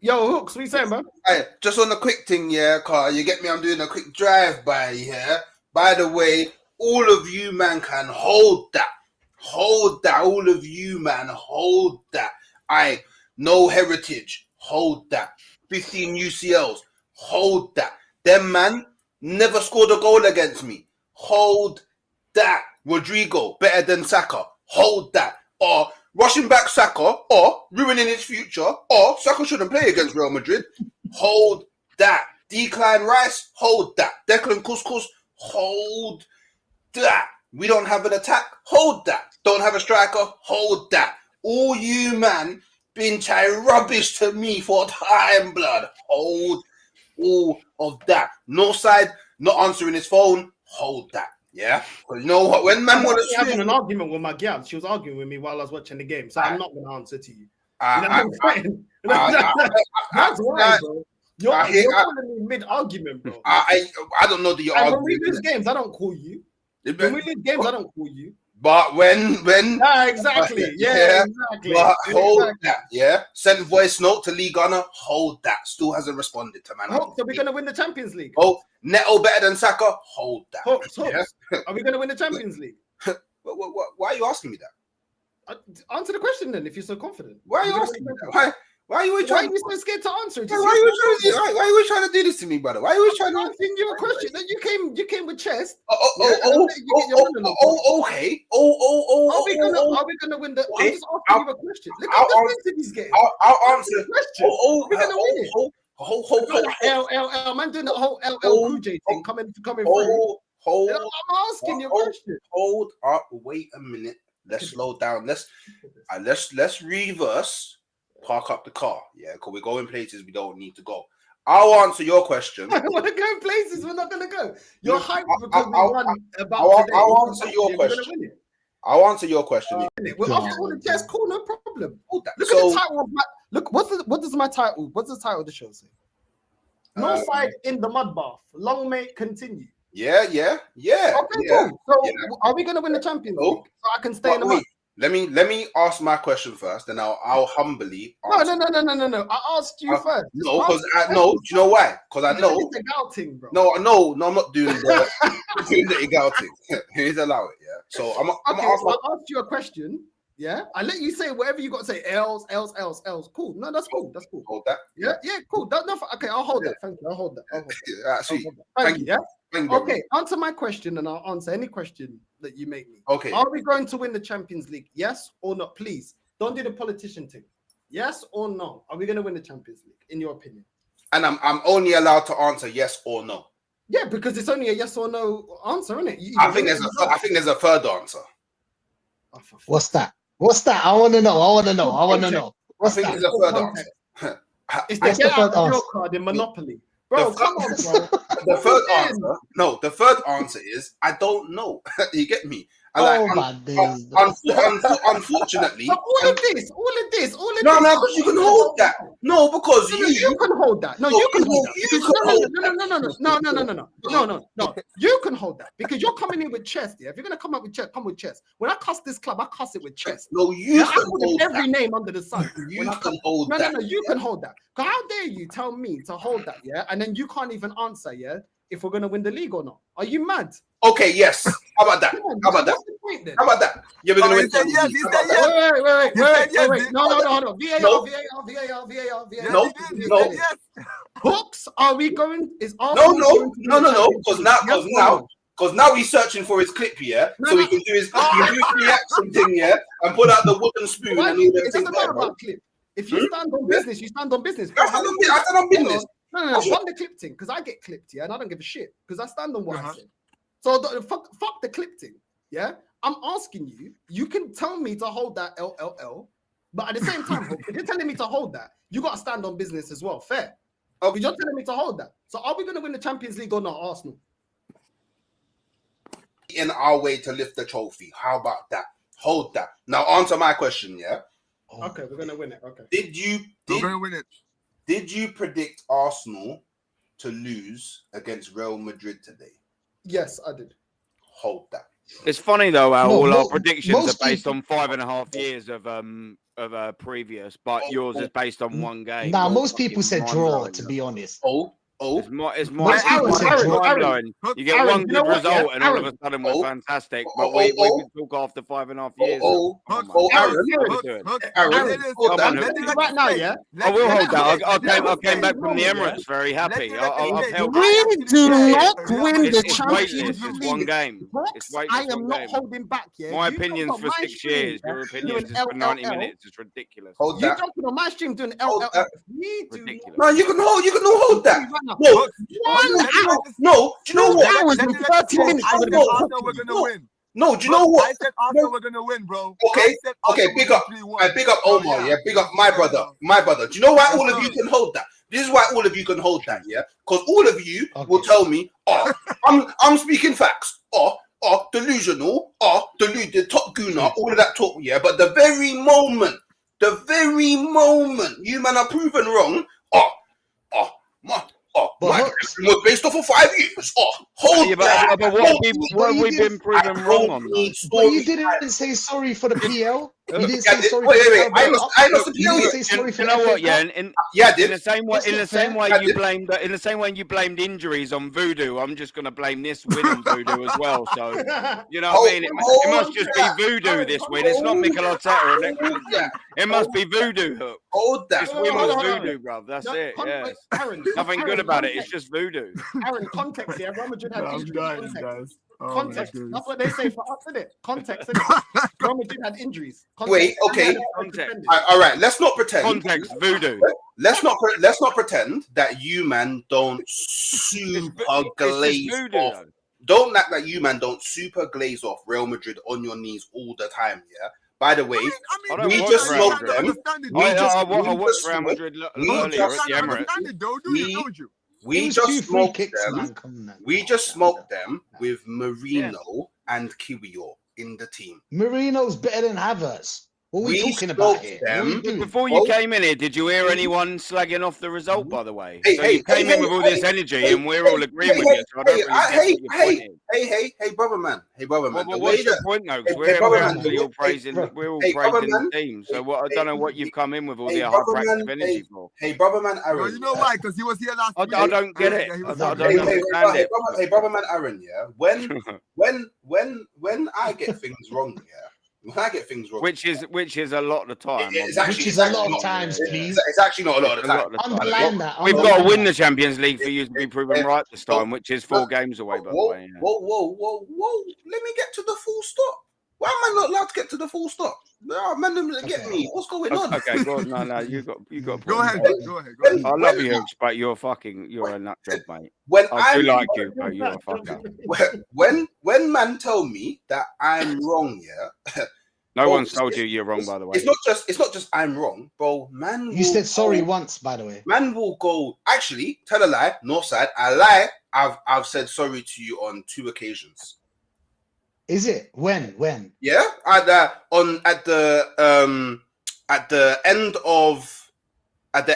Yo, Hooks, what you saying, bro? Hey, just on a quick thing, yeah, car. You get me? I'm doing a quick drive-by here. By the way, all of you, man, can hold that. Hold that. All of you, man, hold that. No heritage. Hold that. 15 UCLs. Hold that. Them, man, never scored a goal against me. Hold that. Rodrigo, better than Saka. Hold that. Or rushing back Saka, or ruining his future, or Saka shouldn't play against Real Madrid. Hold that. Declan Rice, hold that. Declan Couscous, hold that. We don't have an attack, hold that. Don't have a striker, hold that. All you, man, been chatting rubbish to me for time, blood. Hold all of that. Northside, not answering his phone, hold that. Yeah, because you know what? When man want to having an argument with my girl, she was arguing with me while I was watching the game, so I'm not going to answer to you. That's why, bro. You're calling me mid-argument, bro. I don't know that you're arguing. When we lose games, I don't call you. When we lose games, I don't call you. But when exactly, exactly. But hold that, yeah. Send voice note to League Gunner. Hold that. Still hasn't responded to man. So we're gonna win the Champions League. Oh, Neto better than Saka. Hold that. Hooks. Are we gonna win the Champions League? Why are you asking me that? Answer the question then, if you're so confident. Why are you asking me that? Why are you so scared to answer it? Why are you trying to do this to me, brother? Why are you trying to ask you a question? Then you came with chest. Okay. Are we gonna win the? I'm just asking you a question. Look at the face of these games. I'll answer the question. We're gonna win it. Man doing the whole Cool J thing coming through. I'm asking you a question. Hold up. Wait a minute. Let's slow down. Let's reverse. Park up the car, yeah, because we're going places we don't need to go. I'll answer your question. I want to go places we're not going to go. You're hyped because I'll answer your question. I'll answer your question. We're after all the tests, cool, no problem. Look at the title of my look. What does my title? What's the title of the show say? Northside in the mud bath. Long may it continue. Yeah. Okay, cool. So are we going to win the Champions League? So I can stay in the mud. Let me ask my question first, then I'll humbly answer. No. I asked you first. No, because do you know why? Because I know the Igao bro. No, I'm not doing the Igao thing. He's allow it, yeah. So I'll ask you a question. Yeah, I let you say whatever you got to say. L's. Cool. No, that's cool. That's cool. Hold that. Yeah, cool. Okay, I'll hold that. Thank you. I'll hold that. Sweet. Thank you. Yeah. Okay, answer my question and I'll answer any question that you make me. Okay. Are we going to win the Champions League? Yes or no? Please don't do the politician thing. Yes or no? Are we going to win the Champions League in your opinion? And I'm only allowed to answer yes or no. Yeah, because it's only a yes or no answer, isn't it? I think there's a third answer. What's that? I want to know. What's that? There's a third answer. It's the get out of your card in Monopoly. Bro, come on, bro. The third answer is I don't know. You get me? Unfortunately. But all of this. No, because you can hold that. No, because you can hold that. No, you can hold that. No. You can hold that because you're coming in with chest. Yeah, if you're gonna come up with chest, come with chest. When I cuss this club, I cuss it with chest. No, you can hold every name under the sun. You can hold that. No, you can hold that. How dare you tell me to hold that? Yeah, and then you can't even answer. Yeah, if we're gonna win the league or not. Are you mad? Okay, yes. How about that? How about that? Yeah, we're gonna win. Yes. Wait. No. VAR. No. Hooks, are we going? No. Because now he's searching for his clip here, so he can do his reaction thing here and pull out the wooden spoon. It doesn't matter about clip. If you stand on business, you stand on business. I stand on business. No. Run the clip thing because I get clipped, yeah, and I don't give a shit because I stand on what I said. So fuck the clip thing, yeah. I'm asking you. You can tell me to hold that LLL, but at the same time, if you're telling me to hold that, you got to stand on business as well. Fair. Okay, you're telling me to hold that. So are we going to win the Champions League or not, Arsenal? In our way to lift the trophy. How about that? Hold that. Now answer my question, yeah. Okay, we're going to win it. Okay. We're going to win it. Did you predict Arsenal to lose against Real Madrid today? Yes, I did. Hold that. It's funny though how No, all our mo- predictions are most based people- on 5.5 years of previous, but yours is based on one game. Nah, You're most people fucking said draw, mind-blowing, to though. be honest. It's Most people Aaron, said Aaron, draw. mind-blowing. You get Aaron, one you know good what, result, yeah? and all of a Aaron. sudden we're fantastic. But we can talk after 5.5 years. Aaron, right now, yeah. I will hold that. I came back from the Emirates very happy. I've held We do not win the It's Champions weightless. It's one League. game. It's weightless. I am not holding back. Yeah, My You opinion's jump on for my 6 stream, years. Your doing opinion's is for 90 LLL. minutes. It's ridiculous. Hold You that. jumping on my stream doing Hold LLL. that. We do Ridiculous. No, you can hold that. No, do you know what? Let in me 30 minutes, I I'm said gonna go Arsenal were gonna win. No, do you know what? I said Arsenal were gonna win, bro. Okay, big up. Big up Omar, yeah. Big up my brother. Do you know why all of you can hold that? This is why all of you can hold that, yeah? Because all of you will tell me, I'm speaking facts, delusional, deluded, top gooner, all of that talk, yeah. But the very moment you man are proven wrong, my prediction was based off of 5 years. Hold that. But what have we been proven wrong on? But you didn't say sorry for the PL. You didn't say sorry. Wait. I lost the PL. You didn't say sorry for you know the what? FA Yeah, Cup? in the same way, in the same way you blamed injuries on voodoo. I'm just going to blame this win on voodoo as well. So you know what I mean? It must just be voodoo this win. It's not Mikel Arteta. It must be voodoo. Hook. Hold that. This win was voodoo, bro. That's it. Yes. Nothing good about it. It's just voodoo. Aaron, context here. Real Madrid had injuries. Context. That's what they say for us, isn't it? Context, isn't it? Real Madrid had injuries. Wait, okay. All right, let's not pretend. Context, voodoo. Let's not pretend that you man don't super glaze off. Don't act like you man don't super glaze off Real Madrid on your knees all the time. Yeah. By the way, we just smoked them. I watched Real Madrid earlier at the Emirates. We just smoked them. We just smoked them with Marino and Kiwior in the team. Marino's better than Havertz. What are we talking about here? Before you came in here, did you hear anyone slagging off the result, by the way? You came in with all this energy and we're all agreeing with you. So I don't really Hey, brother man. What's your point, though? We're all praising the team. So I don't know what you've come in with all the hyperactive energy for. Hey, brother man, Aaron. You know why? Because he was here last week. I don't get it. I don't understand it. Hey, brother man, Aaron, yeah. When I get things wrong, yeah. When I get things wrong, which is a lot of the time. Which is a lot of times, please. It's actually not a lot of the time. Underline that. We've got to win the Champions League for you to be proven right this time, which is 4 games away, by the way. Whoa. Let me get to the full stop. Why am I not allowed to get to the full stop? No, man, get me. What's going on? Okay, go on. No, you got. Go ahead. I love you, but you're a nut job, mate. I do like you, but you're a fucker. When man tell me that I'm wrong, yeah. No one's told you you're wrong, by the way. It's not just I'm wrong, bro. Man, you said sorry once, by the way. Man will go. Actually, tell a lie. Northside, I lie. I've said sorry to you on 2 occasions. Is it when? Yeah, at the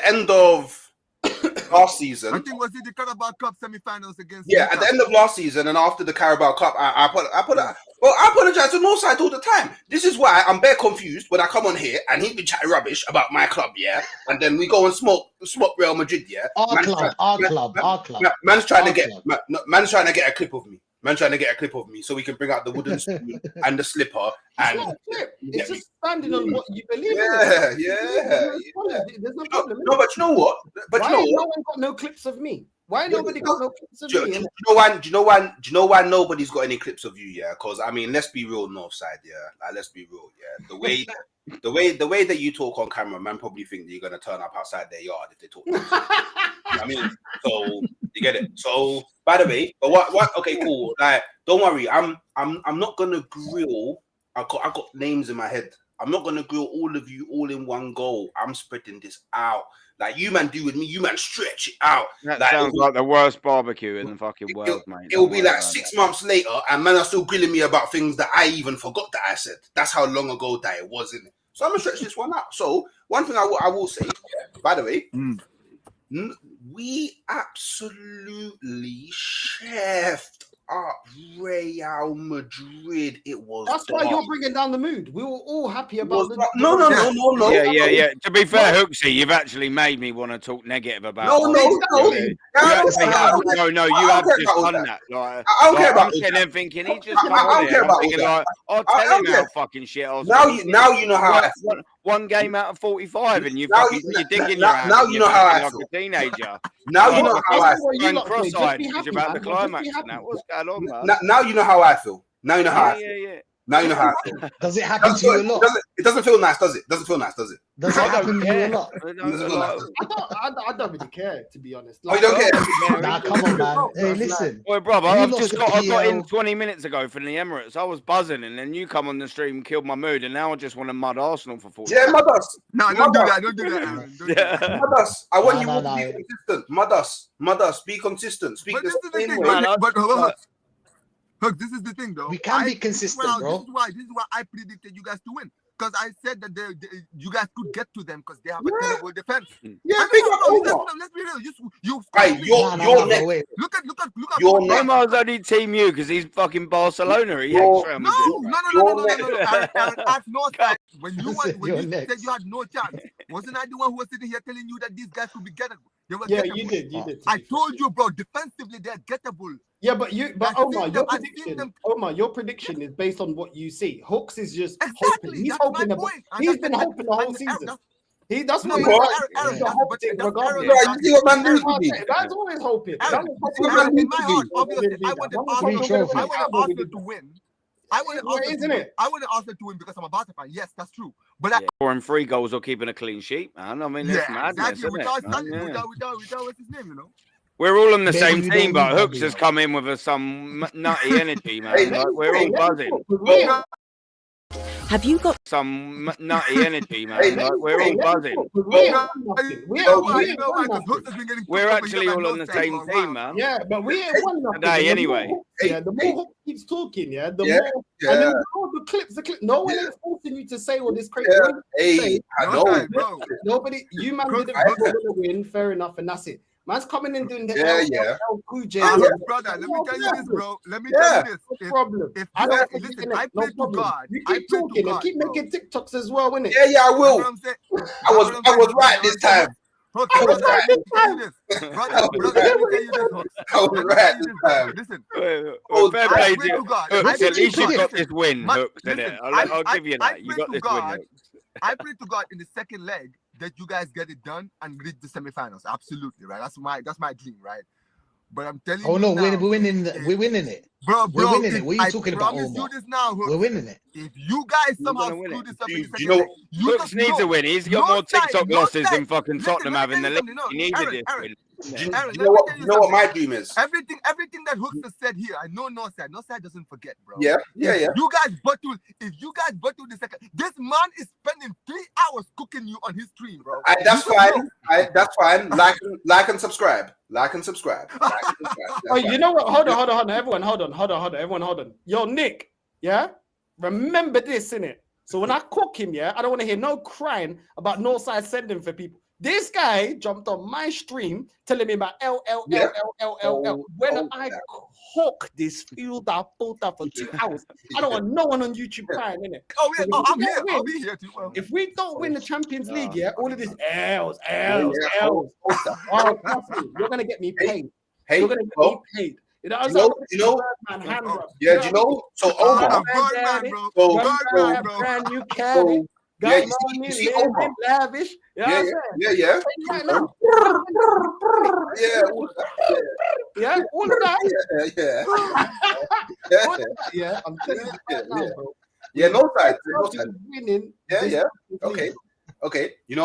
end of last season. I think was it the Carabao Cup semi-finals against. Yeah, at the end of last season and after the Carabao Cup, I apologize to Northside all the time. This is why I'm bare confused when I come on here and he be chatting rubbish about my club, yeah, and then we go and smoke Real Madrid, yeah. Our club. Man's trying to get a clip of me. Man trying to get a clip of me so we can bring out the wooden spoon and the slipper. It's just standing on what you believe in. There's no problem. No, but you know what? Why no one got no clips of me? Why nobody got no clips of me? Do you know why nobody's got any clips of you? Yeah, because I mean, let's be real, Northside. Yeah, like, let's be real. Yeah, the way that you talk on camera, man probably think that you're gonna turn up outside their yard if they talk. I mean, so you get it. So by the way, but what? Okay, cool. Like, don't worry. I'm not gonna grill. I got names in my head. I'm not gonna grill all of you all in one go. I'm spreading this out. Like you man do with me, you man stretch it out. That sounds like the worst barbecue in the fucking world, mate. It will be like 6 months later, and man are still grilling me about things that I even forgot that I said. That's how long ago that it was, isn't it? So I'm gonna stretch this one out. So one thing I will say, by the way, we absolutely chefed Real Madrid. It was. That's why you're bringing down the mood. We were all happy about the. No. Yeah. To be fair, Hooksy, you've actually made me want to talk negative about. No. You have just done that. Like, I don't care about. I'm sitting there thinking he just. I don't care about that. I'll tell him how fucking shit I was. Now you know how I feel. One game out of 45, and you're digging your hand. Now you know how I feel. Like a teenager. Now you know how I feel. You're cross-eyed because you're about the climax now. What's going on, man? Now you know how I feel. Now you know how I feel. Yeah. Now you know how I feel. Does it happen to you a lot? It doesn't feel nice, does it? Doesn't feel nice, does it? Does it happen to you a lot? I don't really care, to be honest. Like, you don't care? Nah, come on, man. Hey, listen. Well, brother, I got in 20 minutes ago from the Emirates. I was buzzing, and then you come on the stream and killed my mood, and now I just want to mud Arsenal for 40. Yeah, mud us. No, don't do that. Don't do that, Aaron. Mud us. I want you all to be consistent. Mud us. Be consistent. Speak the same way. Look, this is the thing, though. We can be consistent, bro. This is why I predicted you guys to win. Because I said that you guys could get to them because they have a terrible defense. Yeah, let's be real. You're next. Look at your next. Neymar's only team you because he's fucking Barcelona. He No. At Northside, when you said you had no chance, wasn't I the one who was sitting here telling you that these guys could be gettable? You did. I told you, bro. Defensively, they're gettable. Yeah, but Omar, your prediction is based on what you see. Hooks is just hoping. He's hoping. He's been hoping the whole season. That's what he's regardless. You see what man do to me? That's always hoping. In my heart, obviously, I wanted Arsenal to win. I wanted Arsenal to win because I'm a Barca fan. Yes, that's true. But scoring 3 goals or keeping a clean sheet, man. I mean, that's madness, exactly. isn't Without what's his name, you know. We're all on the same team, but Hooks has come in with some nutty energy, man. Like, we're all buzzing. Have you got some nutty energy, man? Like, we're all buzzing. We're actually all on the same team, man. Yeah, but we ain't won nothing today anyway. Yeah, the more Hooks keeps talking, the more, and then the clips. No one is forcing you to say all this crazy. I know. Nobody, you man didn't win. Fair enough, and that's it. Man's coming in doing the brother, let me tell you this, bro. Let me tell you this. No problem. I pray to God. You keep talking and keep making TikToks as well, innit? Yeah, I will. I was right this time. Brother, let me tell you this. Listen. Fair play to you. Hooks, at least you got this win, Hooks, innit? I'll give you that. You got this win. I pray to God in the second leg that you guys get it done and reach the semifinals. Absolutely, right? That's my dream, right? But I'm telling you. Oh no, now, we're winning it, bro. We're winning it. What are you talking about? I promise you this now, Hooks. We're winning it. If you guys somehow screw this up in the second leg, Hooks needs a win. He's got more TikTok losses than fucking Tottenham having the league. He needed this win. You know what my dream is? Everything that Hooks has said here, I know Northside doesn't forget, bro. Yeah. You guys bottle, if you guys bottle the second, this man is spending 3 hours cooking you on his stream, bro. That's fine. That's fine. Like and subscribe. Oh, you know what? Hold on. Everyone, hold on. Yo, Nick, yeah? Remember this, innit? So when I cook him, I don't want to hear no crying about Northside sending for people. This guy jumped on my stream telling me about L. When I cook this field out for 2 hours, I don't want no one on YouTube crying, innit? Oh, yeah. I'll be here too. Well. If we don't win the Champions League, all of this L's. Oh, trust me, you're gonna get me paid. You're gonna get me paid. You know, so brand new caddy. You see Omar. Lavish. Yeah. Right now. All of that. Yeah, I'm telling you right now, bro. Yeah, no side. Winning. Yeah. Okay. You know.